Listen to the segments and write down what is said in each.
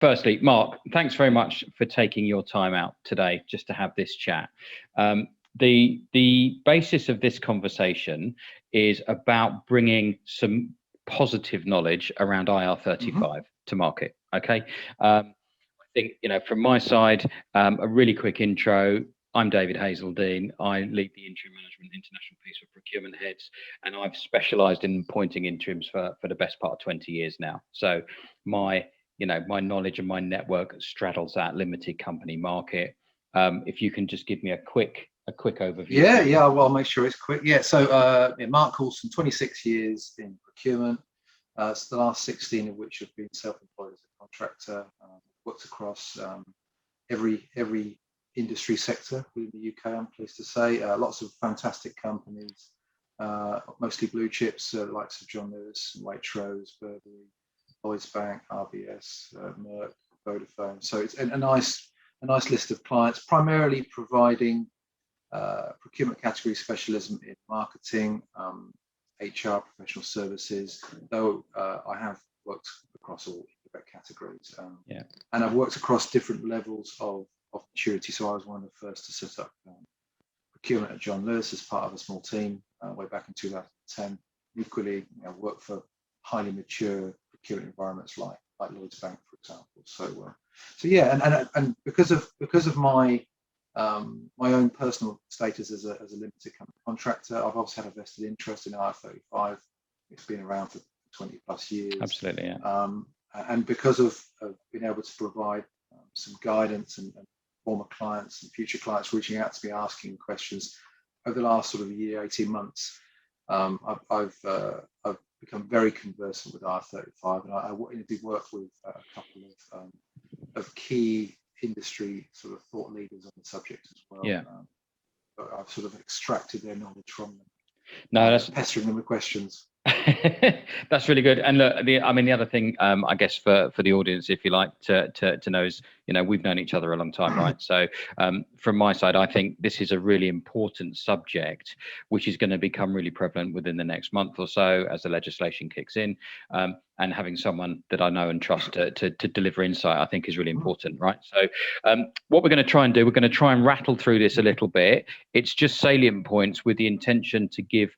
Firstly, Mark, thanks very much for taking your time out today just to have this chat. The basis of this conversation is about bringing some positive knowledge around IR35 to market. Okay. I think, from my side, a really quick intro. I'm David Hazeldine. I lead the interim management international piece for procurement heads, and I've specialised in appointing interims for the best part of 20 years now. So my knowledge and my network straddles that limited company market. If you can just give me a quick overview. Yeah. Well, I'll make sure it's quick. Yeah. So Mark Coulson, 26 years in procurement. It's the last 16 of which have been self-employed as a contractor. Worked across every industry sector within the UK, I'm pleased to say. Lots of fantastic companies, mostly blue chips, likes of John Lewis, Waitrose, Burberry, Lloyds Bank, RBS, Merck, Vodafone. So it's a nice list of clients, primarily providing procurement category specialism in marketing, HR, professional services, though I have worked across all categories. And I've worked across different levels of maturity. So I was one of the first to set up procurement at John Lewis as part of a small team way back in 2010. Equally, worked for highly mature procurement environments like Lloyds Bank, for example. So yeah, and because of my my own personal status as a limited company contractor, I've also had a vested interest in IR35. It's been around for 20 plus years. Absolutely, yeah. And because of being able to provide some guidance and former clients and future clients reaching out to me asking questions over the last sort of year, 18 months, I've become very conversant with IR35, and I did work with a couple of key industry sort of thought leaders on the subject as well. Yeah. But I've sort of extracted their knowledge from them. No, that's pestering them with questions. That's really good. And look, the other thing, I guess for the audience, if you like to know, is we've known each other a long time, right? So from my side, I think this is a really important subject, which is going to become really prevalent within the next month or so as the legislation kicks in. And having someone that I know and trust to deliver insight, I think, is really important, right? So what we're going to try and do, we're going to try and rattle through this a little bit. It's just salient points with the intention to give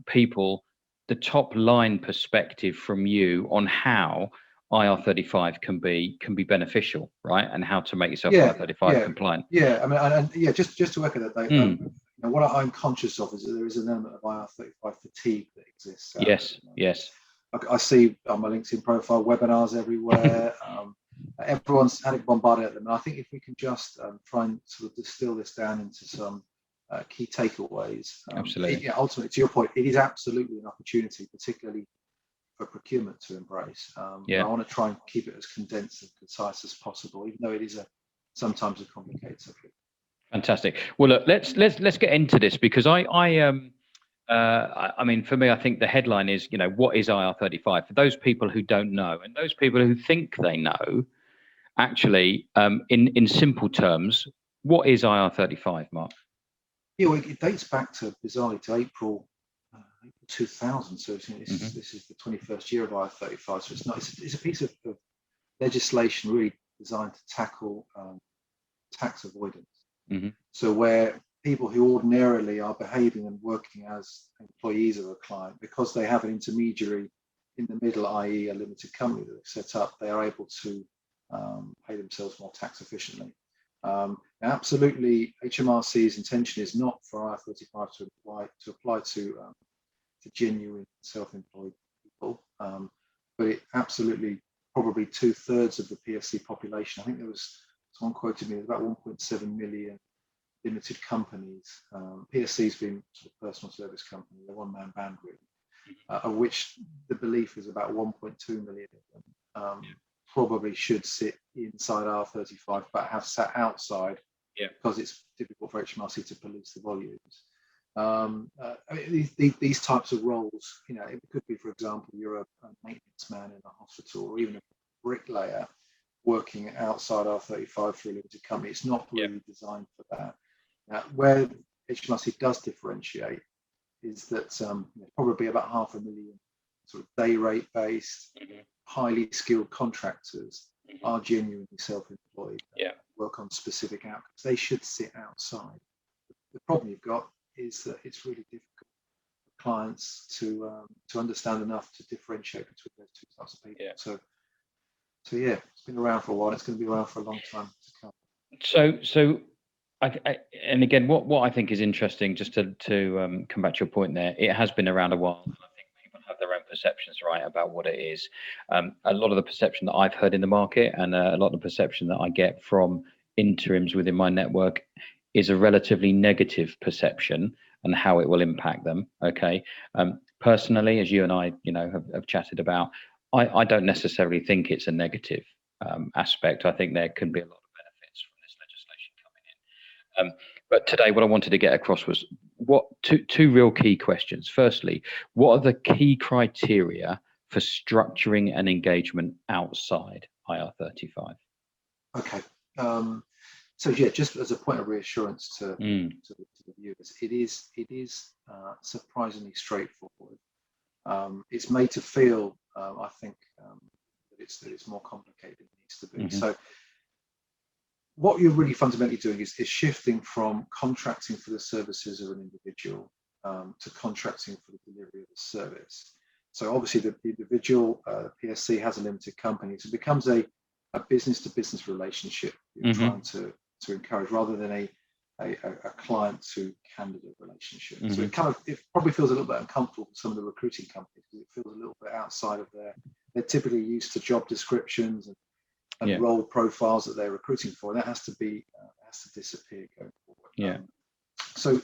people the top line perspective from you on how IR35 can be beneficial, right? And how to make yourself IR35 compliant. Yeah, I mean, and just to echo that, Dave, what I'm conscious of is that there is an element of IR35 fatigue that exists. Yes. I see on my LinkedIn profile webinars everywhere. Everyone's had it bombarded at them, and I think if we can just try and sort of distill this down into some key takeaways. Absolutely. Ultimately, to your point, it is absolutely an opportunity, particularly for procurement, to embrace. I want to try and keep it as condensed and concise as possible, even though it is sometimes a complicated subject. Fantastic. Well, look, let's get into this, because I mean, for me, I think the headline is, what is IR35? For those people who don't know, and those people who think they know, actually, in simple terms, what is IR35, Mark? Yeah, well, it dates back bizarrely to April 2000. So this is the 21st year of IR35. So it's a piece of legislation really designed to tackle tax avoidance. So where people who ordinarily are behaving and working as employees of a client, because they have an intermediary in the middle, i.e. a limited company that they've set up, they are able to pay themselves more tax efficiently. Absolutely, HMRC's intention is not for IR35 to apply to genuine self-employed people, but it absolutely, probably 2/3 of the PSC population. I think there was someone quoted me about 1.7 million limited companies. PSC's been sort of personal service company, a one-man band really, of which the belief is about 1.2 million of them probably should sit inside R35, but have sat outside because it's difficult for HMRC to police the volumes. I mean, these types of roles, it could be, for example, you're a maintenance man in a hospital, or even a bricklayer working outside R35 for a limited company. It's not really designed for that. Where HMRC does differentiate is that probably about 500,000 sort of day rate based, highly skilled contractors are genuinely self-employed, Yeah. work on specific outcomes, they should sit outside. The problem you've got is that it's really difficult for clients to understand enough to differentiate between those two types of people. Yeah. So yeah, it's been around for a while. It's going to be around for a long time to come. So and again, what I think is interesting, just to come back to your point there, it has been around a while, and I think people have their own perceptions, right, about what it is. A lot of the perception that I've heard in the market, and a lot of the perception that I get from interims within my network, is a relatively negative perception and how it will impact them. Okay, personally, as you and I, have chatted about, I don't necessarily think it's a negative aspect. I think there can be a lot of benefits from this legislation coming in. But today, what I wanted to get across was two real key questions. Firstly, what are the key criteria for structuring an engagement outside IR35? Okay. So yeah, just as a point of reassurance to the viewers, it is surprisingly straightforward. It's made to feel, I think, that it's more complicated than it needs to be. So what you're really fundamentally doing is shifting from contracting for the services of an individual to contracting for the delivery of a service. So obviously the individual PSC has a limited company, so it becomes a business-to-business relationship you're trying to encourage, rather than a client to candidate relationship. So it probably feels a little bit uncomfortable for some of the recruiting companies, because it feels a little bit outside of they're typically used to job descriptions and role profiles that they're recruiting for, and that has to disappear going forward. So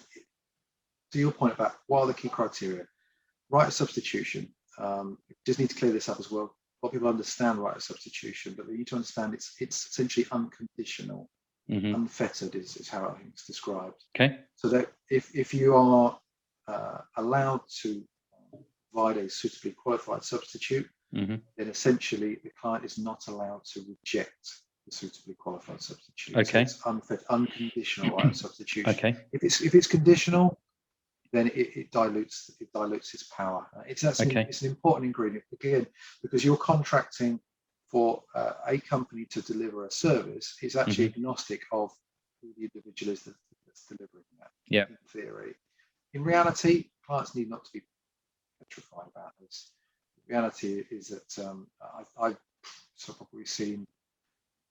to your point about what are the key criteria, right of substitution, just need to clear this up as well. A lot of people understand right of substitution, but they need to understand it's essentially unconditional. Unfettered is how I think it's described. Okay. So that if you are allowed to provide a suitably qualified substitute, then essentially the client is not allowed to reject the suitably qualified substitute. Okay. So it's unconditional right of substitution. Okay. If it's conditional, then it dilutes its power. It's an important ingredient, again, because you're contracting for a company to deliver a service is actually agnostic of who the individual is that's delivering that. In theory, in reality, clients need not to be petrified about this. The reality is that I've probably seen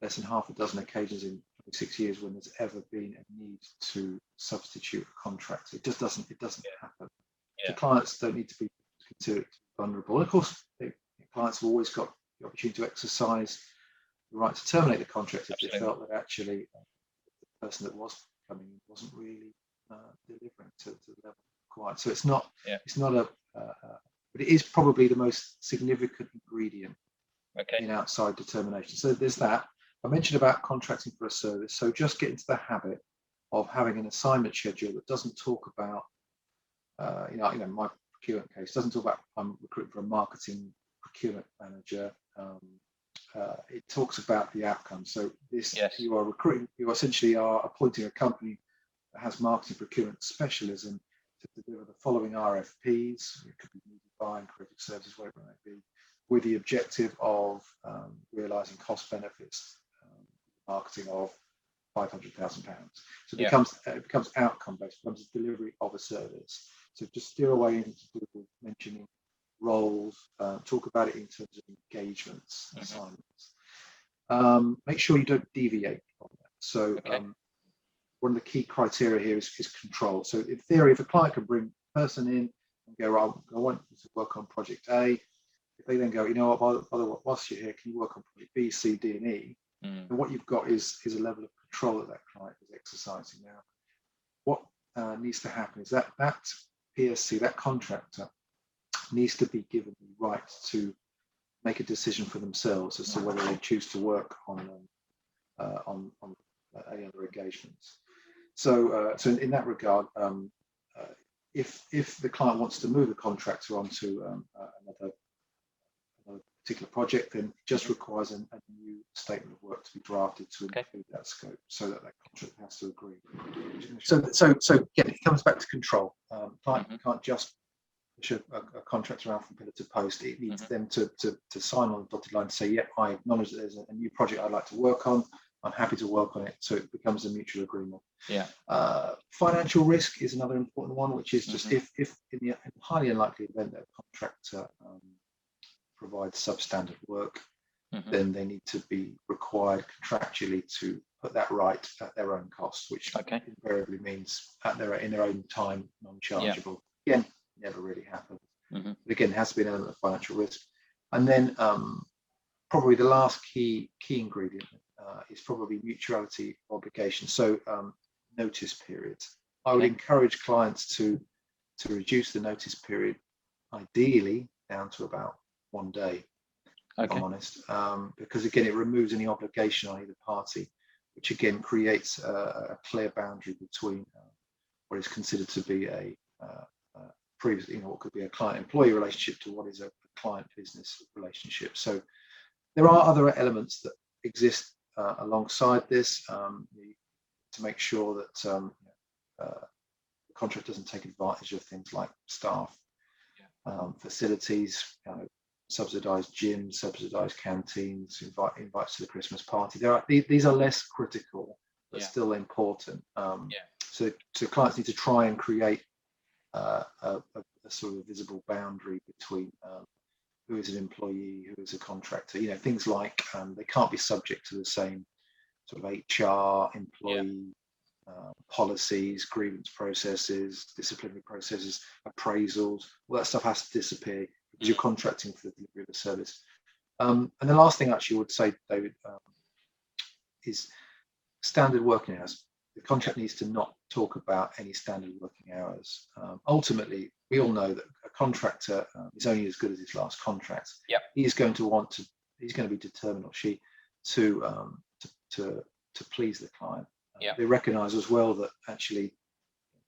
less than half a dozen occasions in 26 years when there's ever been a need to substitute a contract. It just doesn't happen. The clients don't need to be considered vulnerable. And of course, clients have always got the opportunity to exercise the right to terminate the contract if they felt that actually the person that was coming in wasn't really delivering to the level required. So it's not but it is probably the most significant ingredient in outside determination. So there's that. I mentioned about contracting for a service. So just get into the habit of having an assignment schedule that doesn't talk about, my procurement case doesn't talk about I'm recruiting for a marketing procurement manager. It talks about the outcome. So you are recruiting, you essentially are appointing a company that has marketing procurement specialism to deliver the following RFPs. It could be media buying, creative services, whatever it may be, with the objective of realising cost benefits, marketing of £500,000. So it becomes outcome based, becomes a delivery of a service. So just steer away into mentioning roles, talk about it in terms of engagements, assignments. Make sure you don't deviate from that. So one of the key criteria here is control. So in theory, if a client can bring a person in and go, I want you to work on project A, if they then go, whilst you're here, can you work on project B, C, D, and E? And what you've got is a level of control that client is exercising. Now, what needs to happen is that PSC, that contractor, needs to be given the right to make a decision for themselves as to whether they choose to work on any other engagements. So in that regard, if the client wants to move the contractor onto another particular project, then it just requires a new statement of work to be drafted to include that scope, so that contract has to agree. So again, it comes back to control. Client can't just push a contractor around from pillar to post, it needs them to sign on the dotted line to say, yeah, I acknowledge that there's a new project I'd like to work on. I'm happy to work on it. So it becomes a mutual agreement. Yeah. Financial risk is another important one, which is just if in the highly unlikely event that a contractor provides substandard work, then they need to be required contractually to put that right at their own cost, which invariably means in their own time, non-chargeable. Again, never really happens. But again, it has to be an element of financial risk. And then probably the last key ingredient is probably mutuality obligation. So notice periods. I would encourage clients to reduce the notice period, ideally down to about 1 day, if I'm honest, because again, it removes any obligation on either party, which again creates a clear boundary between what is considered to be a previous, what could be a client-employee relationship to what is a client-business relationship. So there are other elements that exist alongside this to make sure that the contract doesn't take advantage of things like staff, facilities, subsidised gyms, subsidised canteens, invites to the Christmas party. These are less critical, but still important. So clients need to try and create a sort of visible boundary between who is an employee, who is a contractor. Things like they can't be subject to the same sort of HR, employee policies, grievance processes, disciplinary processes, appraisals. All that stuff has to disappear because you're contracting for the delivery of a service. And the last thing actually I would say, David, is standard working hours. The contract needs to not talk about any standard working hours. Ultimately, we all know that a contractor is only as good as his last contract. He's going to be determined, or she, to please the client. They recognise as well that actually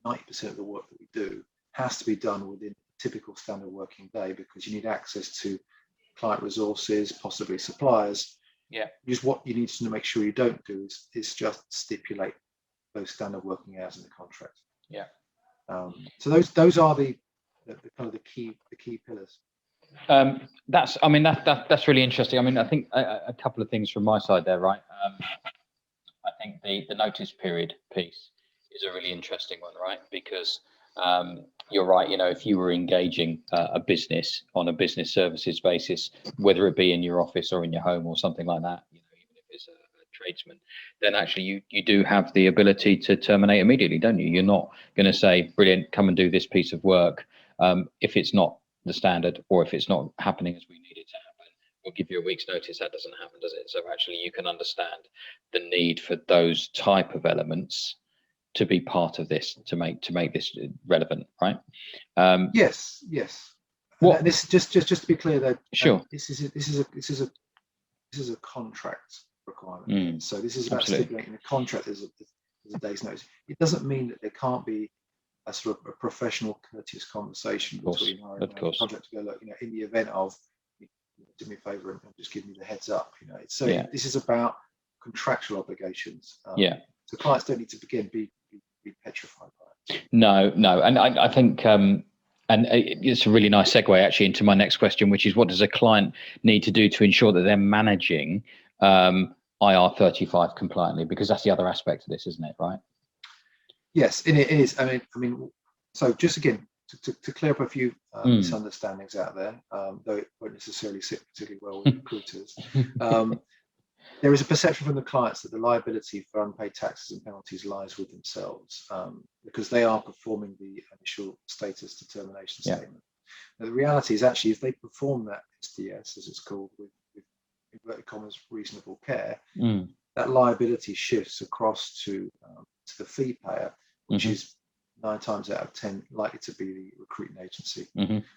90% of the work that we do has to be done within a typical standard working day, because you need access to client resources, possibly suppliers. Just what you need to make sure you don't do is just stipulate those standard working hours in the contract. So those are the kind of the key pillars. That's really interesting. I think a couple of things from my side there, right? I think the notice period piece is a really interesting one, right? Because you're right. If you were engaging a business on a business services basis, whether it be in your office or in your home or something like that, even if it's a tradesman, then actually you do have the ability to terminate immediately, don't you? You're not going to say, brilliant, come and do this piece of work, if it's not the standard, or if it's not happening as we need it to happen, we'll give you a week's notice. That doesn't happen, does it? So actually you can understand the need for those type of elements to be part of this, to make this relevant, right? Yes. Well, this just to be clear, though. Sure. This is a contract requirement. So this is about stipulating the contract as a day's notice. It doesn't mean that there can't be a sort of a professional, courteous conversation between hiring and the contract to go, look, in the event of, do me a favour and just give me the heads up. This is about contractual obligations. So clients don't need to be petrified by it. No, and I think and it's a really nice segue actually into my next question, which is, what does a client need to do to ensure that they're managing IR35 compliantly? Because that's the other aspect of this, isn't it? Right? Yes, and it is. I mean, so just again to clear up a few misunderstandings out there, though it won't necessarily sit particularly well with recruiters. There is a perception from the clients that the liability for unpaid taxes and penalties lies with themselves, because they are performing the initial status determination statement. Now, the reality is actually, if they perform that SDS, as it's called, with inverted commas reasonable care, that liability shifts across to the fee payer, which is 9 times out of 10 likely to be the recruiting agency.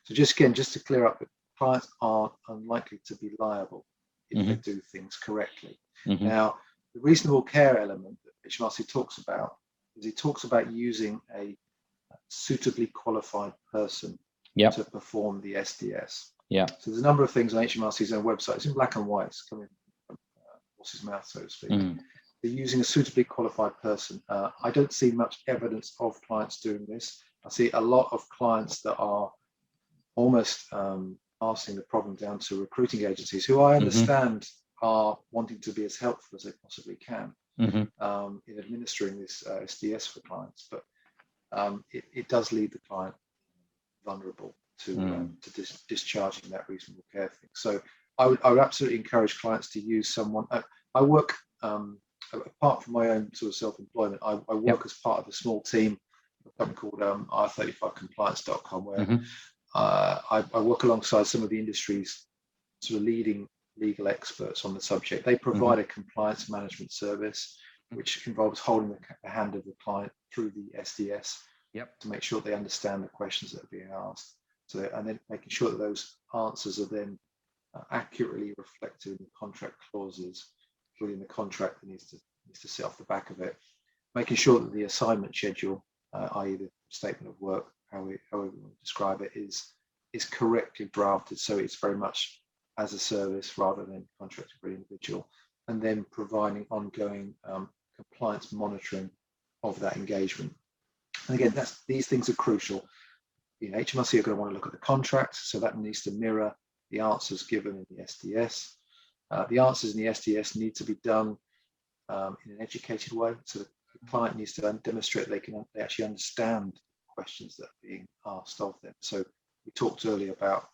So just to clear up, clients are unlikely to be liable if they do things correctly. Now, the reasonable care element that HMRC talks about is it talks about using a suitably qualified person to perform the SDS. So there's a number of things on HMRC's own website. It's in black and white. It's coming from horse's mouth, so to speak. They're using a suitably qualified person. I don't see much evidence of clients doing this. I see a lot of clients that are almost passing the problem down to recruiting agencies, who I understand are wanting to be as helpful as they possibly can in administering this SDS for clients, but it does leave the client vulnerable to discharging that reasonable care thing. So I would absolutely encourage clients to use someone. I work, apart from my own sort of self-employment, I work as part of a small team, a company called IR35Compliance.com, where I work alongside some of the industry's sort of leading legal experts on the subject. They provide a compliance management service, which involves holding the hand of the client through the SDS to make sure they understand the questions that are being asked. So, and then making sure that those answers are then accurately reflected in the contract clauses within the contract that needs to sit off the back of it. Making sure that the assignment schedule, i.e. the statement of work, however we want to describe it, is correctly drafted, so it's very much as a service rather than contracted for an individual, and then providing ongoing compliance monitoring of that engagement. And again, these things are crucial. HMRC are going to want to look at the contract, so that needs to mirror the answers given in the SDS. The answers in the SDS need to be done in an educated way, so the client needs to demonstrate they actually understand the questions that are being asked of them. So we talked earlier about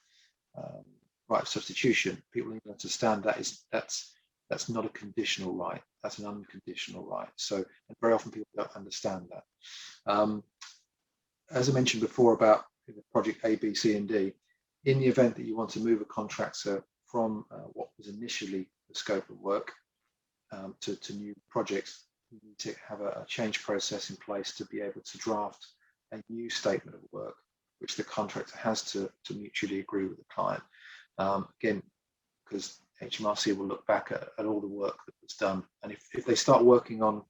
right of substitution. People need to understand that's not a conditional right, that's an unconditional right. So, and very often people don't understand that. As I mentioned before about project A, B, C, and D, in the event that you want to move a contractor from what was initially the scope of work to new projects, you need to have a change process in place to be able to draft a new statement of work, which the contractor has to mutually agree with the client. Again, because HMRC will look back at all the work that was done, and if they start working on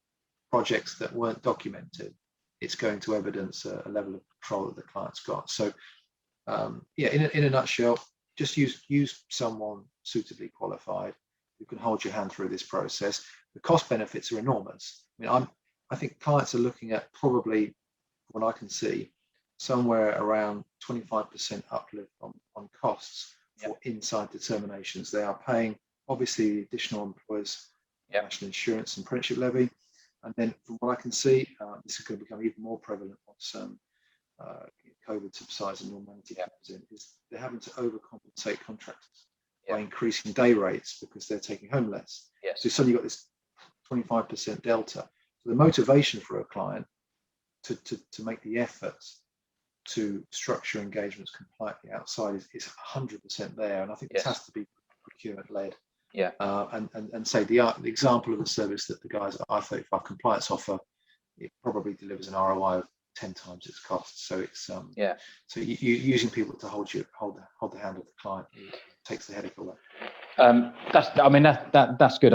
projects that weren't documented, it's going to evidence a level of control that the client's got. So yeah, in a nutshell, just use someone suitably qualified who can hold your hand through this process. The cost benefits are enormous. I think clients are looking at, probably, what I can see, somewhere around 25% uplift on costs for inside determinations. They are paying, obviously, additional employers' national insurance and apprenticeship levy. And then from what I can see, this is going to become even more prevalent once COVID subsides and normality comes in, is they're having to overcompensate contractors by increasing day rates because they're taking home less. So suddenly you've got this 25% delta. So the motivation for a client to make the efforts to structure engagements compliantly outside is 100% there. And I think this has to be procurement led. And say the example of a service that the guys at IR35 Compliance offer, it probably delivers an ROI of 10 times its cost. So it's so you using people to hold the hand of the client, it takes the headache away. That's good.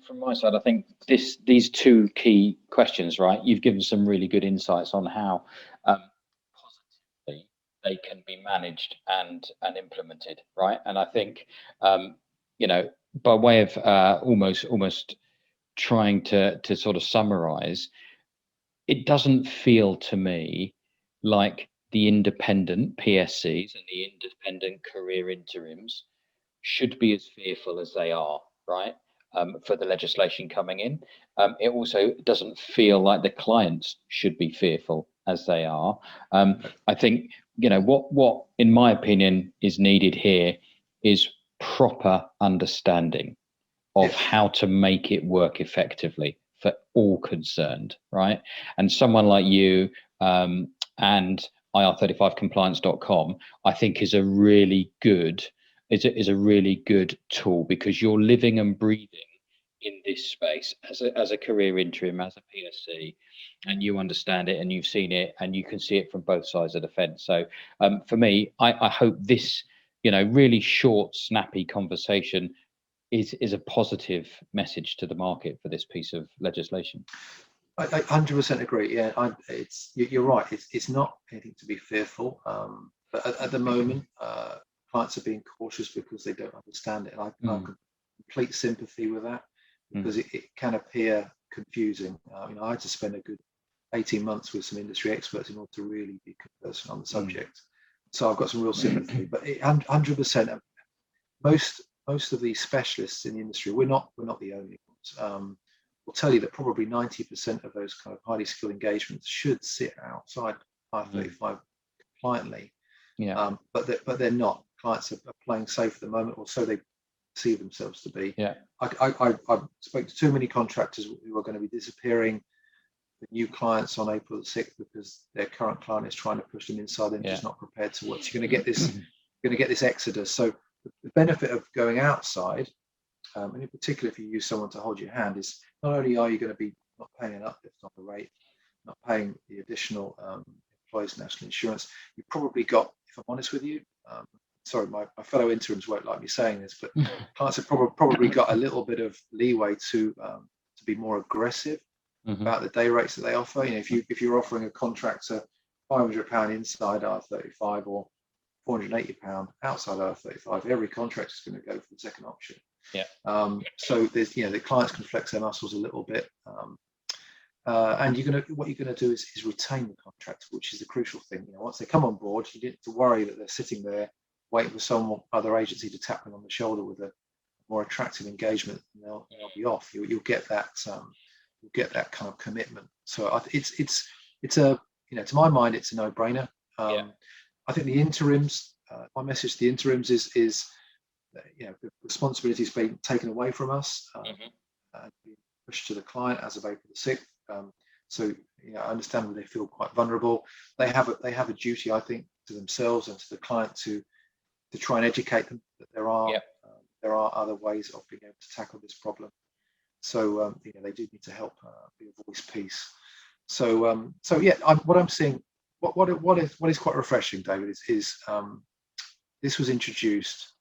From my side, I think these two key questions, right? You've given some really good insights on how positively they can be managed and implemented, right? And I think by way of almost trying to sort of summarize, it doesn't feel to me like the independent PSCs and the independent career interims should be as fearful as they are, right? For the legislation coming in. It also doesn't feel like the clients should be fearful as they are. I think, what in my opinion is needed here is proper understanding of how to make it work effectively for all concerned, right? And someone like you and IR35Compliance.com, I think is a really good tool, because you're living and breathing in this space as a career interim, as a PSC, and you understand it and you've seen it and you can see it from both sides of the fence. So for me, I hope this really short, snappy conversation is a positive message to the market for this piece of legislation. I 100% agree. Yeah, you're right. It's not anything to be fearful, but at the moment, clients are being cautious because they don't understand it, and I have complete sympathy with that, because it can appear confusing. I had to spend a good 18 months with some industry experts in order to really be conversant on the subject. So I've got some real sympathy. But 100%, most of these specialists in the industry, we're not the only ones. Will tell you that probably 90% of those kind of highly skilled engagements should sit outside IR35 compliantly. Yeah. But they're not. Clients are playing safe at the moment, or so they see themselves to be. Yeah. I spoke to too many contractors who are going to be disappearing with new clients on April the 6th because their current client is trying to push them inside and just not prepared to work. So you're going to get this exodus. So the benefit of going outside, and in particular if you use someone to hold your hand, is not only are you going to be not paying an uplift on the rate, not paying the additional employees' national insurance, you've probably got, if I'm honest with you, sorry, my fellow interims won't like me saying this, but clients have probably got a little bit of leeway to be more aggressive about the day rates that they offer. You know, if you're offering a contractor £500 inside R35 or £480 outside R35, every contractor is going to go for the second option. Yeah. So there's, the clients can flex their muscles a little bit, and what you're gonna do is retain the contractor, which is the crucial thing. Once they come on board, you don't have to worry that they're sitting there waiting for some other agency to tap them on the shoulder with a more attractive engagement, and they'll be off. You'll get that kind of commitment. So it's a, to my mind, it's a no-brainer. I think the interims, my message to the interims is the responsibility is being taken away from us and being pushed to the client as of April the 6th. So I understand that they feel quite vulnerable. They have a duty, I think, to themselves and to the client to try and educate them that there are other ways of being able to tackle this problem. So they do need to help be a voice piece. So what I'm seeing, what is quite refreshing, David, is this was introduced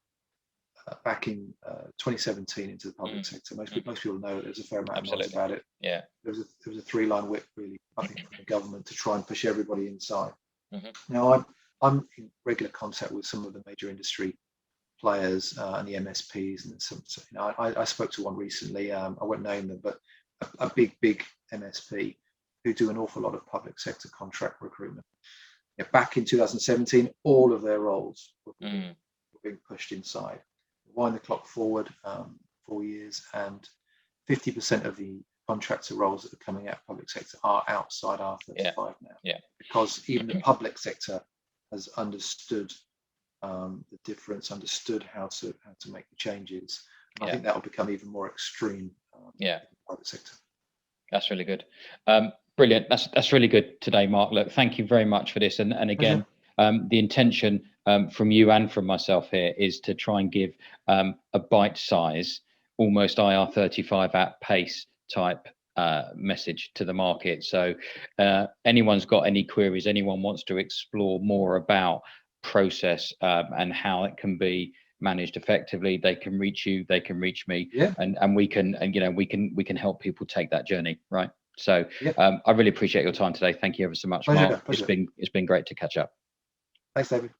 back in 2017 into the public sector. Most people know that there's a fair amount of noise about it. Yeah. There was a 3-line whip, really, I think, from the government to try and push everybody inside. Now I'm in regular contact with some of the major industry players and the MSPs, and some. I spoke to one recently. I won't name them, but a big MSP who do an awful lot of public sector contract recruitment. Back in 2017, all of their roles were being pushed inside. Wind the clock forward 4 years, and 50% of the contractor roles that are coming out of public sector are outside R35 now. Yeah. Because even the public sector has understood the difference, understood how to make the changes. And I think that will become even more extreme in the private sector. That's really good. Brilliant. That's really good today, Mark. Look, thank you very much for this. And again, the intention from you and from myself here is to try and give a bite size, almost IR35 at pace type message to the market. So anyone's got any queries, anyone wants to explore more about process and how it can be managed effectively, they can reach you, they can reach me, and we can help people take that journey, right? So I really appreciate your time today. Thank you ever so much, Mark. It's been great to catch up. Thanks, David.